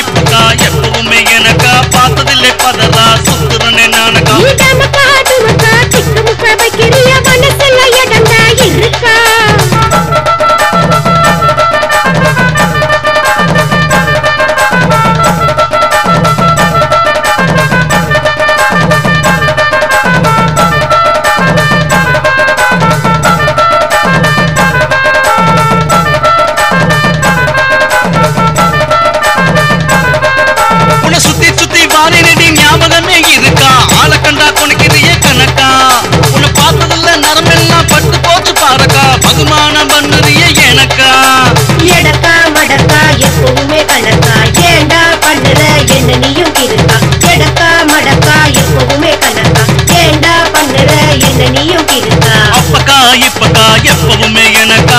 இப்பக்கா எப்பவுமே எனக்கா பார்த்ததில்லை பதறா சுத்துறனே நானக்கா ஞாபகமே இருக்கா ஆள கண்டா கொனைக்கிறிய கணக்கா உன்னை பார்த்ததில்ல நரம்பெல்லாம் பட்டு போச்சு பாருக்கா பகுமானம் பண்ணுறிய எனக்கா எடக்கா மடக்கா எப்பவுமே கணக்கா ஏண்டா பண்ணுற என்ன நீயும் இருக்கா எடக்கா மடக்கா எப்பவுமே கணக்கா ஏண்டா பண்ணுற என்ன நீயும் இருக்கா அப்பக்கா இப்பக்கா எப்பவுமே எனக்கா